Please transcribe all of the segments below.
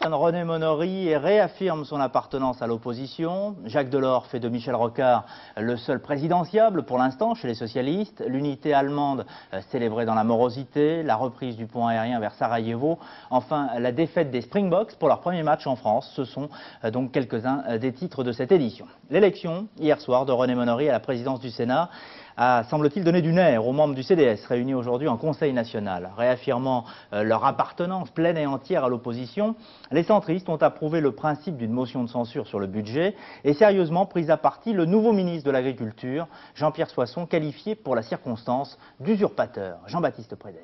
René Monory réaffirme son appartenance à l'opposition. Jacques Delors fait de Michel Rocard le seul présidentiable pour l'instant chez les socialistes. L'unité allemande célébrée dans la morosité, la reprise du pont aérien vers Sarajevo, enfin la défaite des Springboks pour leur premier match en France. Ce sont donc quelques-uns des titres de cette édition. L'élection hier soir de René Monory à la présidence du Sénat a, semble-t-il, donné du nerf aux membres du CDS réunis aujourd'hui en Conseil national. Réaffirmant leur appartenance pleine et entière à l'opposition, les centristes ont approuvé le principe d'une motion de censure sur le budget et sérieusement pris à partie le nouveau ministre de l'Agriculture, Jean-Pierre Soisson, qualifié pour la circonstance d'usurpateur. Jean-Baptiste Prédali.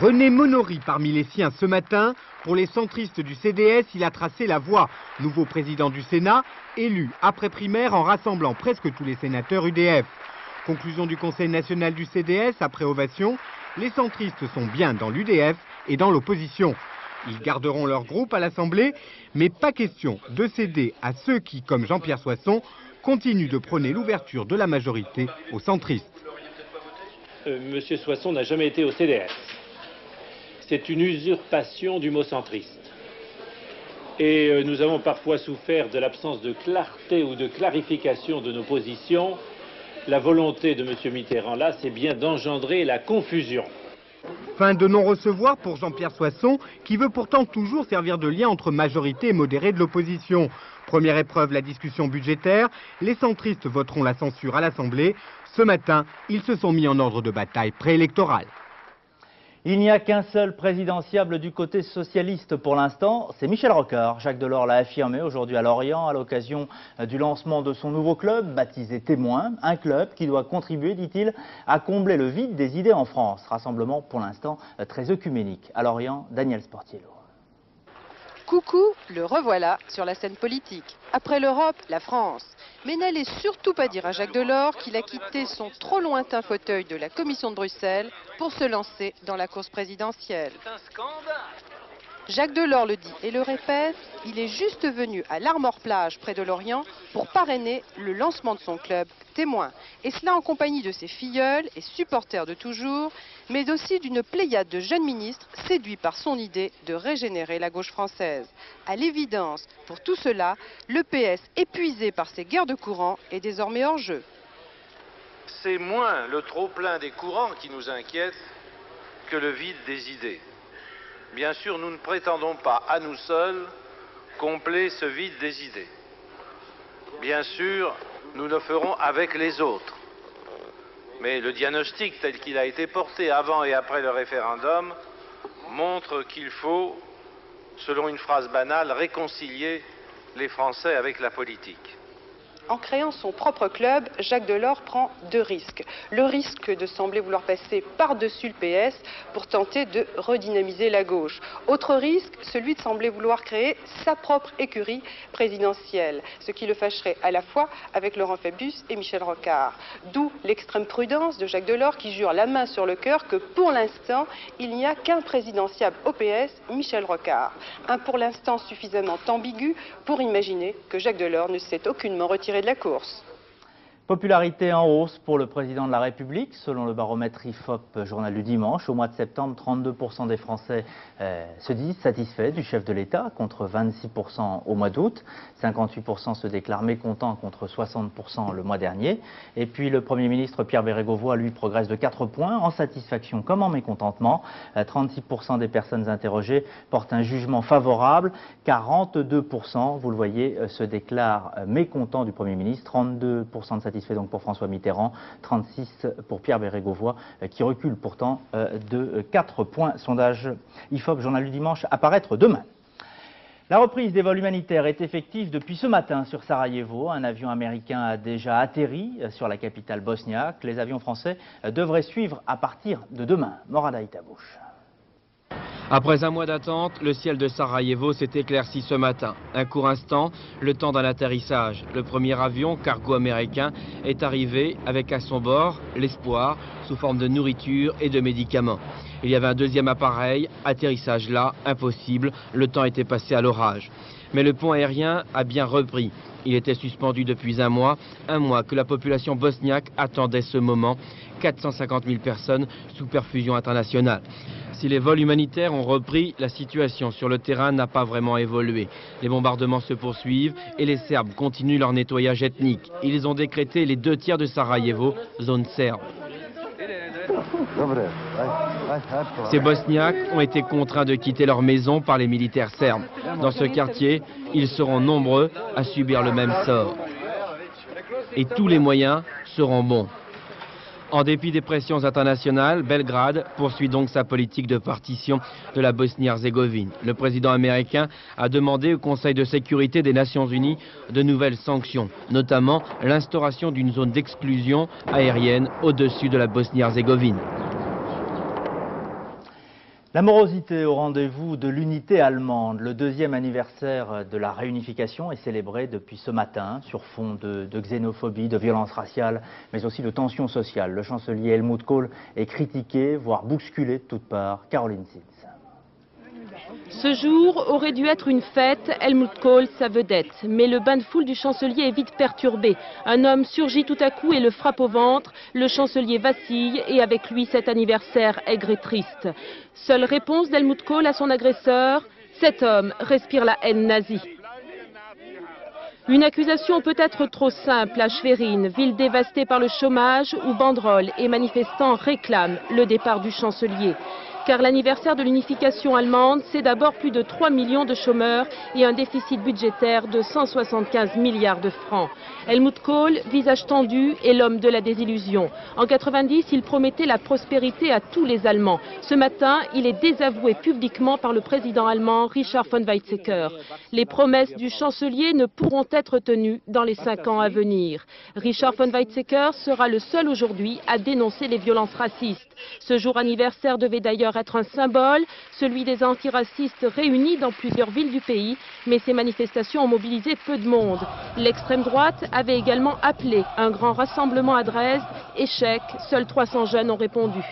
René Monory parmi les siens ce matin. Pour les centristes du CDS, il a tracé la voie. Nouveau président du Sénat, élu après primaire en rassemblant presque tous les sénateurs UDF. Conclusion du Conseil national du CDS, après ovation, les centristes sont bien dans l'UDF et dans l'opposition. Ils garderont leur groupe à l'Assemblée, mais pas question de céder à ceux qui, comme Jean-Pierre Soisson, continuent de prôner l'ouverture de la majorité aux centristes. Monsieur Soisson n'a jamais été au CDS. C'est une usurpation du mot centriste. Et nous avons parfois souffert de l'absence de clarté ou de clarification de nos positions. La volonté de M. Mitterrand, là, c'est bien d'engendrer la confusion. Fin de non-recevoir pour Jean-Pierre Soisson, qui veut pourtant toujours servir de lien entre majorité et modéré de l'opposition. Première épreuve, la discussion budgétaire. Les centristes voteront la censure à l'Assemblée. Ce matin, ils se sont mis en ordre de bataille préélectorale. Il n'y a qu'un seul présidentiable du côté socialiste pour l'instant, c'est Michel Rocard. Jacques Delors l'a affirmé aujourd'hui à Lorient à l'occasion du lancement de son nouveau club baptisé Témoin. Un club qui doit contribuer, dit-il, à combler le vide des idées en France. Rassemblement pour l'instant très œcuménique. À Lorient, Daniel Sportiello. Coucou, le revoilà sur la scène politique. Après l'Europe, la France. Mais n'allez surtout pas dire à Jacques Delors qu'il a quitté son trop lointain fauteuil de la Commission de Bruxelles pour se lancer dans la course présidentielle. C'est un scandale. Jacques Delors le dit et le répète, il est juste venu à l'Armor-Plage près de Lorient pour parrainer le lancement de son club Témoin. Et cela en compagnie de ses filleuls et supporters de toujours, mais aussi d'une pléiade de jeunes ministres séduits par son idée de régénérer la gauche française. À l'évidence, pour tout cela, le PS, épuisé par ses guerres de courant, est désormais hors jeu. C'est moins le trop-plein des courants qui nous inquiète que le vide des idées. Bien sûr, nous ne prétendons pas à nous seuls combler ce vide des idées. Bien sûr, nous le ferons avec les autres. Mais le diagnostic tel qu'il a été porté avant et après le référendum montre qu'il faut, selon une phrase banale, réconcilier les Français avec la politique. En créant son propre club, Jacques Delors prend deux risques. Le risque de sembler vouloir passer par-dessus le PS pour tenter de redynamiser la gauche. Autre risque, celui de sembler vouloir créer sa propre écurie présidentielle, ce qui le fâcherait à la fois avec Laurent Fabius et Michel Rocard. D'où l'extrême prudence de Jacques Delors qui jure la main sur le cœur que pour l'instant, il n'y a qu'un présidentiable au PS, Michel Rocard. Un pour l'instant suffisamment ambigu pour imaginer que Jacques Delors ne s'est aucunement retiré de la course. Popularité en hausse pour le président de la République, selon le baromètre IFOP Journal du Dimanche. Au mois de septembre, 32% des Français se disent satisfaits du chef de l'État, contre 26% au mois d'août. 58% se déclarent mécontents, contre 60% le mois dernier. Et puis le Premier ministre Pierre Bérégovoy, lui, progresse de 4 points, en satisfaction comme en mécontentement. 36% des personnes interrogées portent un jugement favorable. 42%, vous le voyez, se déclarent mécontents du Premier ministre. 32% de satisfaction donc pour François Mitterrand, 36 pour Pierre Bérégovoy, qui recule pourtant de 4 points. Sondage IFOP, Journal du Dimanche, à paraître demain. La reprise des vols humanitaires est effective depuis ce matin sur Sarajevo. Un avion américain a déjà atterri sur la capitale bosniaque. Les avions français devraient suivre à partir de demain. Morada Itabouche. Après un mois d'attente, le ciel de Sarajevo s'est éclairci ce matin. Un court instant, le temps d'un atterrissage. Le premier avion cargo américain est arrivé avec à son bord l'espoir sous forme de nourriture et de médicaments. Il y avait un deuxième appareil, atterrissage là, impossible, le temps était passé à l'orage. Mais le pont aérien a bien repris. Il était suspendu depuis un mois que la population bosniaque attendait ce moment. 450 000 personnes sous perfusion internationale. Si les vols humanitaires ont repris, la situation sur le terrain n'a pas vraiment évolué. Les bombardements se poursuivent et les Serbes continuent leur nettoyage ethnique. Ils ont décrété les 2 tiers de Sarajevo, zone serbe. Ces Bosniaques ont été contraints de quitter leur maison par les militaires serbes. Dans ce quartier, ils seront nombreux à subir le même sort. Et tous les moyens seront bons. En dépit des pressions internationales, Belgrade poursuit donc sa politique de partition de la Bosnie-Herzégovine. Le président américain a demandé au Conseil de sécurité des Nations Unies de nouvelles sanctions, notamment l'instauration d'une zone d'exclusion aérienne au-dessus de la Bosnie-Herzégovine. La morosité au rendez-vous de l'unité allemande. Le 2e anniversaire de la réunification est célébré depuis ce matin sur fond de xénophobie, de violence raciale, mais aussi de tensions sociales. Le chancelier Helmut Kohl est critiqué, voire bousculé de toutes parts. Caroline Sitz. Ce jour aurait dû être une fête, Helmut Kohl sa vedette. Mais le bain de foule du chancelier est vite perturbé. Un homme surgit tout à coup et le frappe au ventre. Le chancelier vacille et avec lui cet anniversaire aigre et triste. Seule réponse d'Helmut Kohl à son agresseur, cet homme respire la haine nazie. Une accusation peut-être trop simple à Schwerin, ville dévastée par le chômage où banderoles et manifestants réclament le départ du chancelier. Car l'anniversaire de l'unification allemande, c'est d'abord plus de 3 millions de chômeurs et un déficit budgétaire de 175 milliards de francs. Helmut Kohl, visage tendu, est l'homme de la désillusion. En 90, il promettait la prospérité à tous les Allemands. Ce matin, il est désavoué publiquement par le président allemand Richard von Weizsäcker. Les promesses du chancelier ne pourront être tenues dans les 5 ans à venir. Richard von Weizsäcker sera le seul aujourd'hui à dénoncer les violences racistes. Ce jour anniversaire devait d'ailleurs être un symbole, celui des antiracistes réunis dans plusieurs villes du pays, mais ces manifestations ont mobilisé peu de monde. L'extrême droite avait également appelé un grand rassemblement à Dresde. Échec, seuls 300 jeunes ont répondu.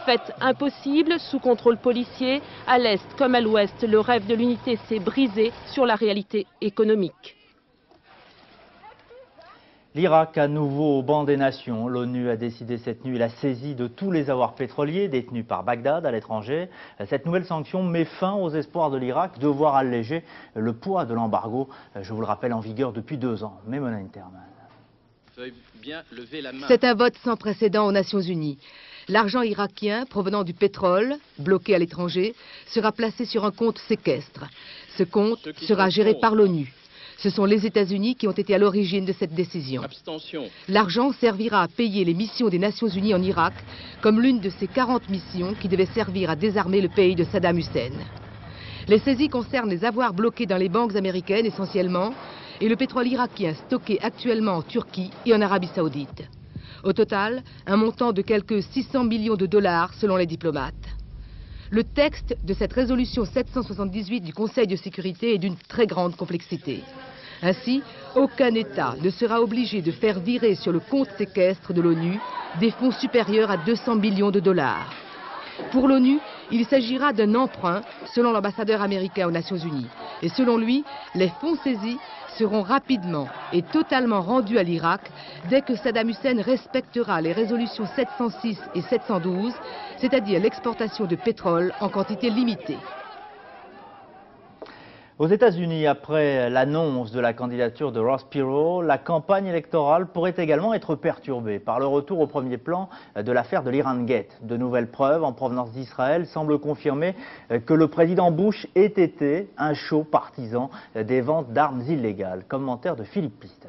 Fête impossible, sous contrôle policier, à l'est comme à l'ouest, le rêve de l'unité s'est brisé sur la réalité économique. L'Irak à nouveau au banc des nations. L'ONU a décidé cette nuit la saisie de tous les avoirs pétroliers détenus par Bagdad à l'étranger. Cette nouvelle sanction met fin aux espoirs de l'Irak de voir alléger le poids de l'embargo, je vous le rappelle, en vigueur depuis 2 ans. Maïmouna Interman. C'est un vote sans précédent aux Nations Unies. L'argent irakien provenant du pétrole, bloqué à l'étranger, sera placé sur un compte séquestre. Ce compte sera géré par l'ONU. Ce sont les États-Unis qui ont été à l'origine de cette décision. L'argent servira à payer les missions des Nations Unies en Irak, comme l'une de ces 40 missions qui devaient servir à désarmer le pays de Saddam Hussein. Les saisies concernent les avoirs bloqués dans les banques américaines essentiellement, et le pétrole irakien stocké actuellement en Turquie et en Arabie Saoudite. Au total, un montant de quelques 600 millions de dollars selon les diplomates. Le texte de cette résolution 778 du Conseil de sécurité est d'une très grande complexité. Ainsi, aucun État ne sera obligé de faire virer sur le compte séquestre de l'ONU des fonds supérieurs à 200 millions de dollars. Pour l'ONU, il s'agira d'un emprunt, selon l'ambassadeur américain aux Nations Unies. Et selon lui, les fonds saisis seront rapidement et totalement rendus à l'Irak dès que Saddam Hussein respectera les résolutions 706 et 712, c'est-à-dire l'exportation de pétrole en quantité limitée. Aux États-Unis, après l'annonce de la candidature de Ross Perot, la campagne électorale pourrait également être perturbée par le retour au premier plan de l'affaire de l'Iran Gate. De nouvelles preuves en provenance d'Israël semblent confirmer que le président Bush ait été un chaud partisan des ventes d'armes illégales. Commentaire de Philippe Pister.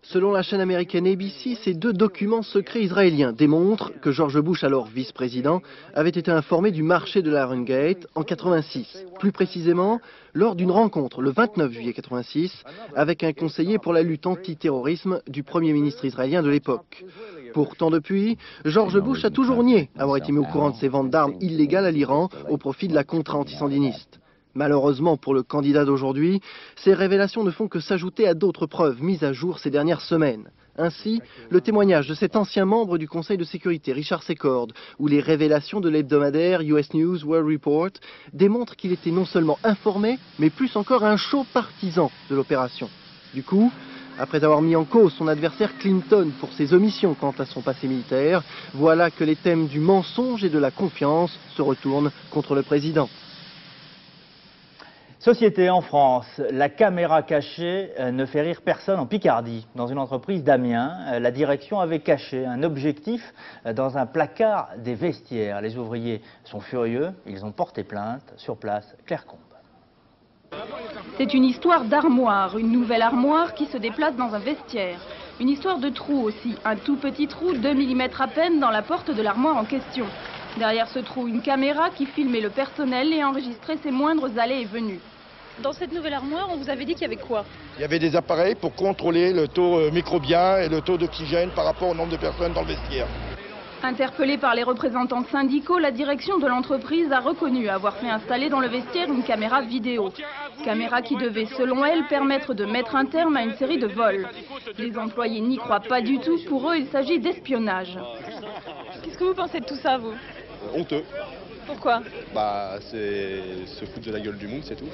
Selon la chaîne américaine ABC, ces 2 documents secrets israéliens démontrent que George Bush, alors vice-président, avait été informé du marché de l'Iran Gate en 86. Plus précisément, lors d'une rencontre le 29 juillet 86 avec un conseiller pour la lutte antiterrorisme du Premier ministre israélien de l'époque. Pourtant depuis, George Bush a toujours nié avoir été mis au courant de ces ventes d'armes illégales à l'Iran au profit de la contre-antisandiniste. Malheureusement pour le candidat d'aujourd'hui, ces révélations ne font que s'ajouter à d'autres preuves mises à jour ces dernières semaines. Ainsi, le témoignage de cet ancien membre du Conseil de sécurité, Richard Secord, ou les révélations de l'hebdomadaire US News World Report démontrent qu'il était non seulement informé, mais plus encore un chaud partisan de l'opération. Du coup, après avoir mis en cause son adversaire Clinton pour ses omissions quant à son passé militaire, voilà que les thèmes du mensonge et de la confiance se retournent contre le président. Société en France, la caméra cachée ne fait rire personne en Picardie. Dans une entreprise d'Amiens, la direction avait caché un objectif dans un placard des vestiaires. Les ouvriers sont furieux, ils ont porté plainte. Sur place, Claire Combe. C'est une histoire d'armoire, une nouvelle armoire qui se déplace dans un vestiaire. Une histoire de trou aussi, un tout petit trou, 2 mm à peine dans la porte de l'armoire en question. Derrière ce trou, une caméra qui filmait le personnel et enregistrait ses moindres allées et venues. Dans cette nouvelle armoire, on vous avait dit qu'il y avait quoi? Il y avait des appareils pour contrôler le taux microbien et le taux d'oxygène par rapport au nombre de personnes dans le vestiaire. Interpellée par les représentants syndicaux, la direction de l'entreprise a reconnu avoir fait installer dans le vestiaire une caméra vidéo. Caméra qui devait, selon elle, permettre de mettre un terme à une série de vols. Les employés n'y croient pas du tout. Pour eux, il s'agit d'espionnage. Qu'est-ce que vous pensez de tout ça, vous? Honteux. Pourquoi? C'est se foutre de la gueule du monde, c'est tout.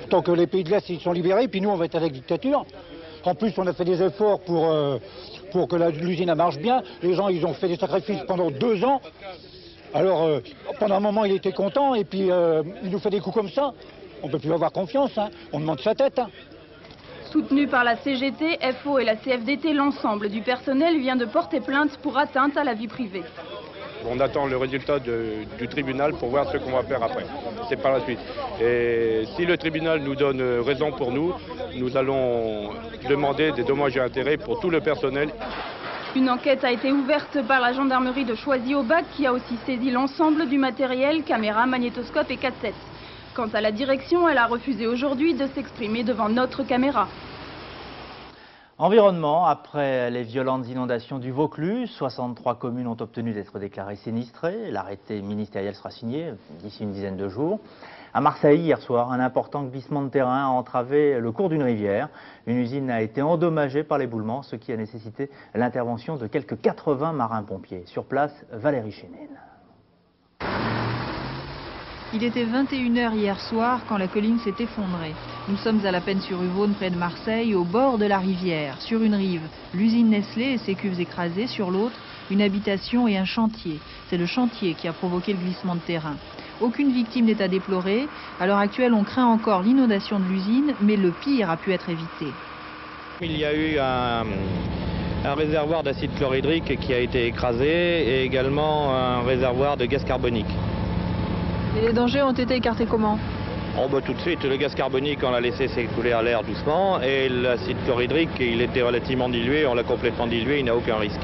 Tant que les pays de l'Est ils sont libérés, puis nous on va être avec dictature. En plus, on a fait des efforts pour que l'usine marche bien. Les gens, ils ont fait des sacrifices pendant 2 ans. Alors, pendant un moment, il était content, et puis il nous fait des coups comme ça. On ne peut plus avoir confiance, hein. On demande sa tête. Hein. Soutenu par la CGT, FO et la CFDT, l'ensemble du personnel vient de porter plainte pour atteinte à la vie privée. On attend le résultat du tribunal pour voir ce qu'on va faire après. C'est par la suite. Et si le tribunal nous donne raison pour nous, nous allons demander des dommages et intérêts pour tout le personnel. Une enquête a été ouverte par la gendarmerie de Choisy-au-Bac qui a aussi saisi l'ensemble du matériel, caméra, magnétoscope et cassettes. Quant à la direction, elle a refusé aujourd'hui de s'exprimer devant notre caméra. Environnement, après les violentes inondations du Vaucluse, 63 communes ont obtenu d'être déclarées sinistrées. L'arrêté ministériel sera signé d'ici une dizaine de jours. À Marseille, hier soir, un important glissement de terrain a entravé le cours d'une rivière. Une usine a été endommagée par l'éboulement, ce qui a nécessité l'intervention de quelques 80 marins-pompiers. Sur place, Valérie Chénine. Il était 21 h hier soir quand la colline s'est effondrée. Nous sommes à la Penne-sur-Yvonne, près de Marseille, au bord de la rivière. Sur une rive, l'usine Nestlé et ses cuves écrasées. Sur l'autre, une habitation et un chantier. C'est le chantier qui a provoqué le glissement de terrain. Aucune victime n'est à déplorer. À l'heure actuelle, on craint encore l'inondation de l'usine, mais le pire a pu être évité. Il y a eu un réservoir d'acide chlorhydrique qui a été écrasé et également un réservoir de gaz carbonique. Et les dangers ont été écartés comment? Tout de suite, le gaz carbonique, on l'a laissé s'écouler à l'air doucement, et l'acide chlorhydrique, il était relativement dilué, on l'a complètement dilué, il n'a aucun risque.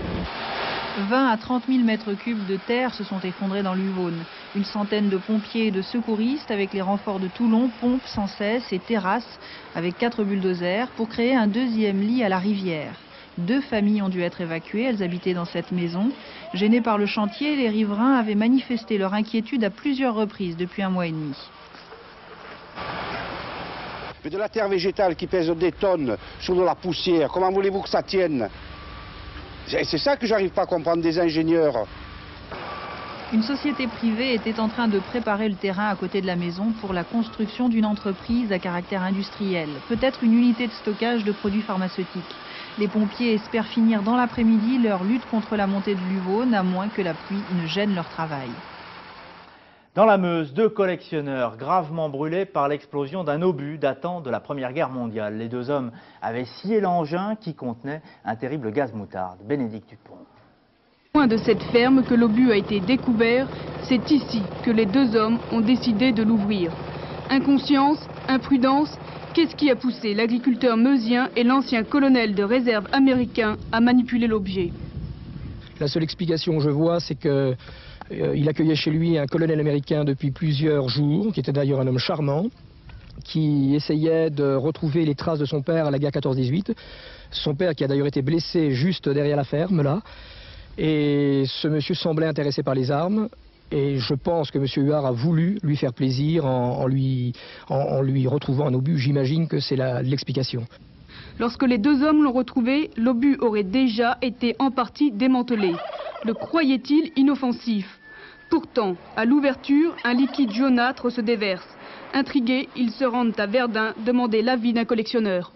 20 à 30 000 mètres cubes de terre se sont effondrés dans l'Yvonne. Une centaine de pompiers et de secouristes, avec les renforts de Toulon, pompent sans cesse et terrassent avec 4 bulldozers pour créer un deuxième lit à la rivière. 2 familles ont dû être évacuées, elles habitaient dans cette maison. Gênés par le chantier, les riverains avaient manifesté leur inquiétude à plusieurs reprises depuis 1 mois et demi. Mais de la terre végétale qui pèse des tonnes sur de la poussière, comment voulez-vous que ça tienne? C'est ça que j'arrive pas à comprendre des ingénieurs. Une société privée était en train de préparer le terrain à côté de la maison pour la construction d'une entreprise à caractère industriel, peut-être une unité de stockage de produits pharmaceutiques. Les pompiers espèrent finir dans l'après-midi leur lutte contre la montée de l'Yvonne, à moins que la pluie ne gêne leur travail. Dans la Meuse, 2 collectionneurs gravement brûlés par l'explosion d'un obus datant de la Première Guerre mondiale. Les 2 hommes avaient scié l'engin qui contenait un terrible gaz moutarde. Bénédicte Dupont. Loin de cette ferme que l'obus a été découvert, c'est ici que les 2 hommes ont décidé de l'ouvrir. Inconscience, imprudence, qu'est-ce qui a poussé l'agriculteur meusien et l'ancien colonel de réserve américain à manipuler l'objet? La seule explication que je vois, c'est que il accueillait chez lui un colonel américain depuis plusieurs jours, qui était d'ailleurs un homme charmant, qui essayait de retrouver les traces de son père à la guerre 14-18. Son père qui a d'ailleurs été blessé juste derrière la ferme, là. Et ce monsieur semblait intéressé par les armes. Et je pense que M. Huard a voulu lui faire plaisir en lui retrouvant un obus. J'imagine que c'est l'explication. Lorsque les deux hommes l'ont retrouvé, l'obus aurait déjà été en partie démantelé. Le croyait-il inoffensif? Pourtant, à l'ouverture, un liquide jaunâtre se déverse. Intrigués, ils se rendent à Verdun demander l'avis d'un collectionneur.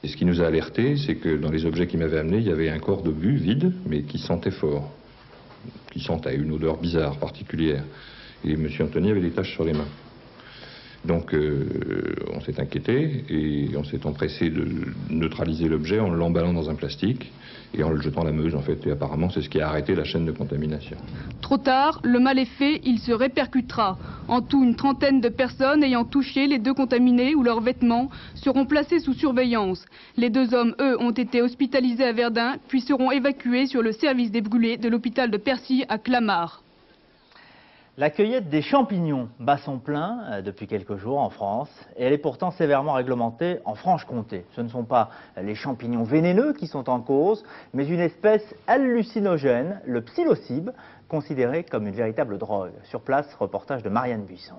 Et ce qui nous a alertés, c'est que dans les objets qui m'avaient amené, il y avait un corps d'obus vide, mais qui sentait fort, qui sentait une odeur bizarre, particulière. Et M. Anthony avait des taches sur les mains. Donc on s'est inquiété et on s'est empressé de neutraliser l'objet en l'emballant dans un plastique et en le jetant à la Meuse en fait. Et apparemment c'est ce qui a arrêté la chaîne de contamination. Trop tard, le mal est fait, il se répercutera. En tout, une trentaine de personnes ayant touché les deux contaminés ou leurs vêtements seront placées sous surveillance. Les deux hommes, eux, ont été hospitalisés à Verdun puis seront évacués sur le service des brûlés de l'hôpital de Percy à Clamart. La cueillette des champignons bat son plein depuis quelques jours en France et elle est pourtant sévèrement réglementée en Franche-Comté. Ce ne sont pas les champignons vénéneux qui sont en cause, mais une espèce hallucinogène, le psilocybe, considéré comme une véritable drogue. Sur place, reportage de Marianne Buisson.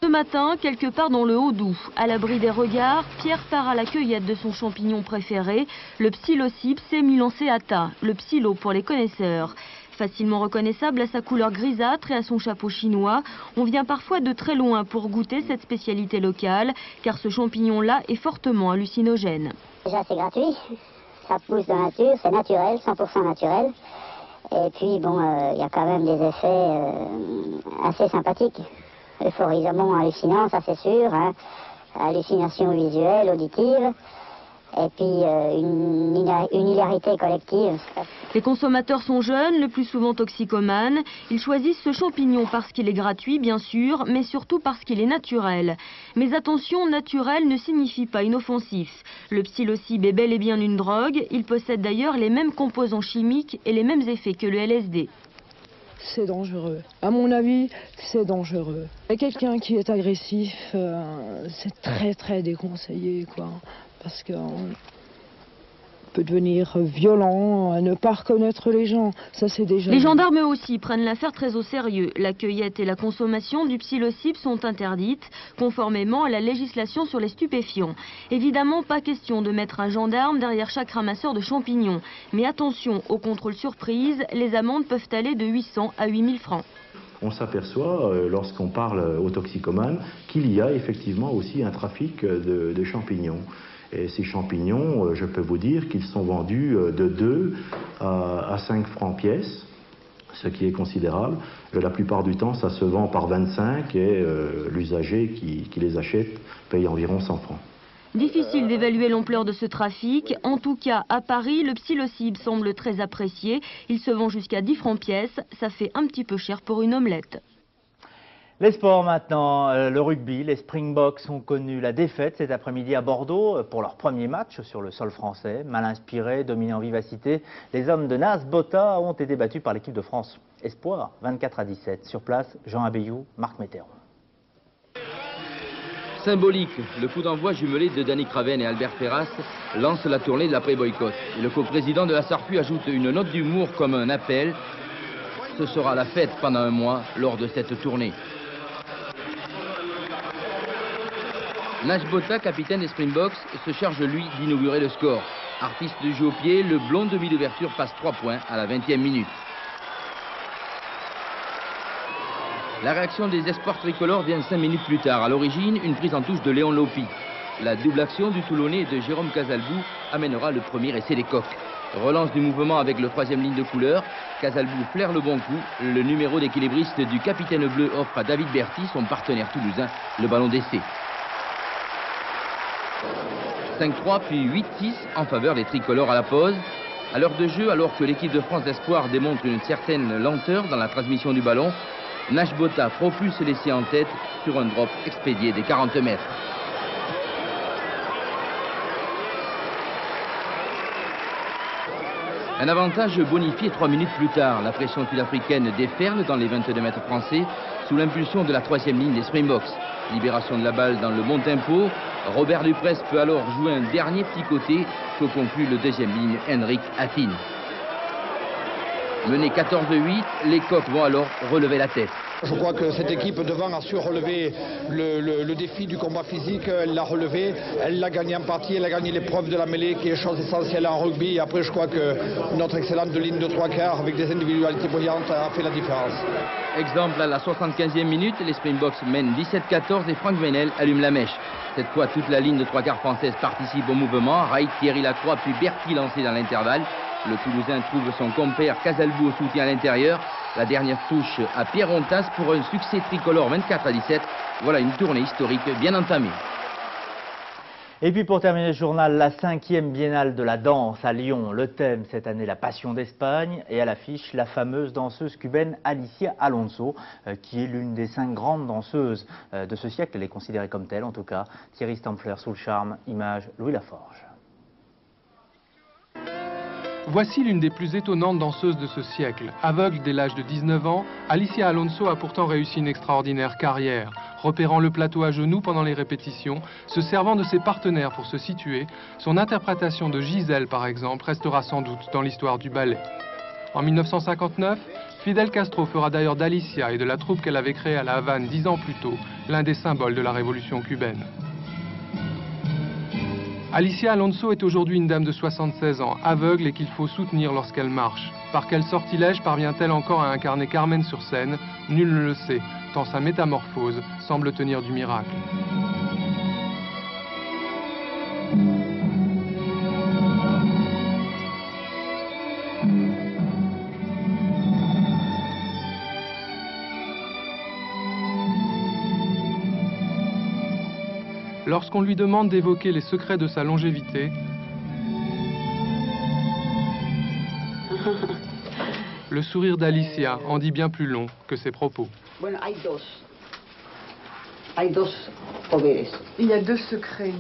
Ce matin, quelque part dans le Haut-Doubs, à l'abri des regards, Pierre part à la cueillette de son champignon préféré, le psilocybe semilancéata, le psylo pour les connaisseurs. Facilement reconnaissable à sa couleur grisâtre et à son chapeau chinois, on vient parfois de très loin pour goûter cette spécialité locale, car ce champignon-là est fortement hallucinogène. Déjà c'est gratuit, ça pousse de nature, c'est naturel, 100% naturel. Et puis bon, il y a quand même des effets assez sympathiques. Euphorisement hallucinant, ça c'est sûr, hein. Hallucination visuelle, auditive. Et puis une hilarité collective. Les consommateurs sont jeunes, le plus souvent toxicomanes. Ils choisissent ce champignon parce qu'il est gratuit, bien sûr, mais surtout parce qu'il est naturel. Mais attention, naturel ne signifie pas inoffensif. Le psilocybe est bel et bien une drogue. Il possède d'ailleurs les mêmes composants chimiques et les mêmes effets que le LSD. C'est dangereux. À mon avis, c'est dangereux. Et quelqu'un qui est agressif, c'est très déconseillé, quoi. Parce qu'on peut devenir violent, ne pas reconnaître les gens, ça c'est déjà... Les gendarmes eux aussi prennent l'affaire très au sérieux. La cueillette et la consommation du psilocybe sont interdites, conformément à la législation sur les stupéfiants. Évidemment, pas question de mettre un gendarme derrière chaque ramasseur de champignons. Mais attention, au contrôle surprise, les amendes peuvent aller de 800 à 8000 francs. On s'aperçoit, lorsqu'on parle aux toxicomanes, qu'il y a effectivement aussi un trafic de champignons. Et ces champignons, je peux vous dire qu'ils sont vendus de 2 à 5 francs pièce, ce qui est considérable. La plupart du temps, ça se vend par 25 et l'usager qui les achète paye environ 100 francs. Difficile d'évaluer l'ampleur de ce trafic. En tout cas, à Paris, le psilocybe semble très apprécié. Il se vend jusqu'à 10 francs pièce. Ça fait un petit peu cher pour une omelette. Les sports maintenant, le rugby, les Springboks ont connu la défaite cet après-midi à Bordeaux pour leur premier match sur le sol français. Mal inspirés, dominés en vivacité, les hommes de Nas Botha ont été battus par l'équipe de France. Espoir, 24-17. Sur place, Jean Abeyou, Marc Météron. Symbolique, le coup d'envoi jumelé de Dany Craven et Albert Ferras lance la tournée de l'après-boycott. Et le coprésident de la SARPU ajoute une note d'humour comme un appel. Ce sera la fête pendant un mois lors de cette tournée. Nas Botha, capitaine des Springboks, se charge lui d'inaugurer le score. Artiste de jeu au pied, le blond demi d'ouverture passe 3 points à la 20e minute. La réaction des espoirs tricolores vient 5 minutes plus tard. À l'origine, une prise en touche de Léon Lopi. La double action du Toulonnais et de Jérôme Casalbou amènera le premier essai des Coqs. Relance du mouvement avec le 3e ligne de couleur. Casalbou flaire le bon coup. Le numéro d'équilibriste du capitaine bleu offre à David Berti, son partenaire toulousain, le ballon d'essai. 5-3 puis 8-6 en faveur des tricolores à la pause. À l'heure de jeu, alors que l'équipe de France d'espoir démontre une certaine lenteur dans la transmission du ballon, Nas Botha propulse l'essai en tête sur un drop expédié des 40 mètres. Un avantage bonifié 3 minutes plus tard. La pression sud-africaine déferle dans les 22 mètres français sous l'impulsion de la 3e ligne des Springboks. Libération de la balle dans le bon tempo. Robert Dupresse peut alors jouer un dernier petit côté que conclut le 2e ligne Henrik Hatin. Mené 14-8, les Coqs vont alors relever la tête. Je crois que cette équipe devant a su relever le défi du combat physique, elle l'a relevé, elle l'a gagné en partie, elle a gagné l'épreuve de la mêlée qui est chose essentielle en rugby. Et après je crois que notre excellente ligne de 3/4 avec des individualités brillantes a fait la différence. Exemple, à la 75e minute, les Springboks mènent 17-14 et Franck Venel allume la mèche. Cette fois, toute la ligne de 3/4 française participe au mouvement. Wright, Thierry Lacroix puis Berti lancé dans l'intervalle. Le Toulousain trouve son compère Casalbou au soutien à l'intérieur. La dernière touche à Pierre Hontas pour un succès tricolore 24-17. Voilà une tournée historique bien entamée. Et puis pour terminer le journal, la 5e biennale de la danse à Lyon. Le thème cette année, la passion d'Espagne. Et à l'affiche, la fameuse danseuse cubaine Alicia Alonso, qui est l'une des 5 grandes danseuses de ce siècle. Elle est considérée comme telle en tout cas. Thierry Stampfler sous le charme, image Louis Laforge. Voici l'une des plus étonnantes danseuses de ce siècle. Aveugle dès l'âge de 19 ans, Alicia Alonso a pourtant réussi une extraordinaire carrière. Repérant le plateau à genoux pendant les répétitions, se servant de ses partenaires pour se situer, son interprétation de Gisèle par exemple restera sans doute dans l'histoire du ballet. En 1959, Fidel Castro fera d'ailleurs d'Alicia et de la troupe qu'elle avait créée à La Havane 10 ans plus tôt l'un des symboles de la révolution cubaine. Alicia Alonso est aujourd'hui une dame de 76 ans, aveugle et qu'il faut soutenir lorsqu'elle marche. Par quel sortilège parvient-elle encore à incarner Carmen sur scène? Nul ne le sait, tant sa métamorphose semble tenir du miracle. Lorsqu'on lui demande d'évoquer les secrets de sa longévité, le sourire d'Alicia en dit bien plus long que ses propos. Il y a 2 secrets.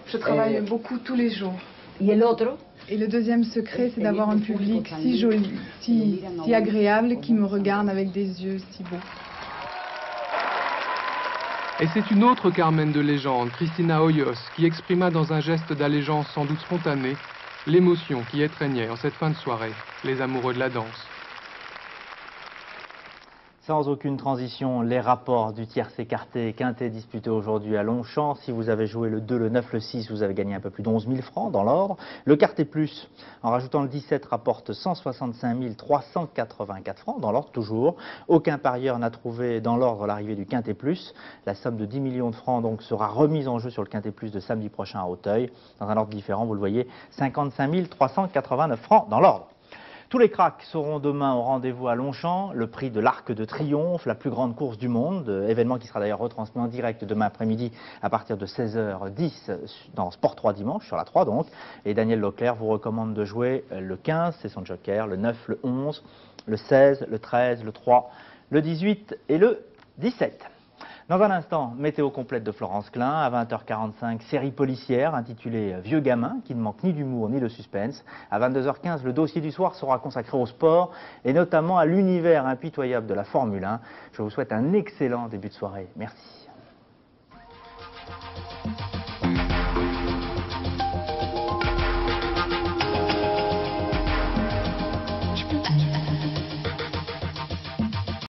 Je travaille beaucoup tous les jours. Et le deuxième secret, c'est d'avoir un public si joli, si agréable, qui me regarde avec des yeux si beaux. Et c'est une autre Carmen de légende, Cristina Hoyos, qui exprima dans un geste d'allégeance sans doute spontané l'émotion qui étreignait en cette fin de soirée les amoureux de la danse. Sans aucune transition, les rapports du tierce écarté quintet disputé aujourd'hui à Longchamp. Si vous avez joué le 2, le 9, le 6, vous avez gagné un peu plus de 11 000 francs dans l'ordre. Le quartet plus, en rajoutant le 17, rapporte 165 384 francs dans l'ordre toujours. Aucun parieur n'a trouvé dans l'ordre l'arrivée du quintet plus. La somme de 10 millions de francs donc sera remise en jeu sur le quintet plus de samedi prochain à Auteuil. Dans un ordre différent, vous le voyez, 55 389 francs dans l'ordre. Tous les cracks seront demain au rendez-vous à Longchamp, le prix de l'Arc de Triomphe, la plus grande course du monde, événement qui sera d'ailleurs retransmis en direct demain après-midi à partir de 16h10 dans Sport 3 dimanche, sur la 3 donc. Et Daniel Leclerc vous recommande de jouer le 15, c'est son joker, le 9, le 11, le 16, le 13, le 3, le 18 et le 17. Dans un instant, météo complète de Florence Klein, à 20h45, série policière intitulée Vieux gamin, qui ne manque ni d'humour ni de suspense. À 22h15, le dossier du soir sera consacré au sport et notamment à l'univers impitoyable de la Formule 1. Je vous souhaite un excellent début de soirée. Merci.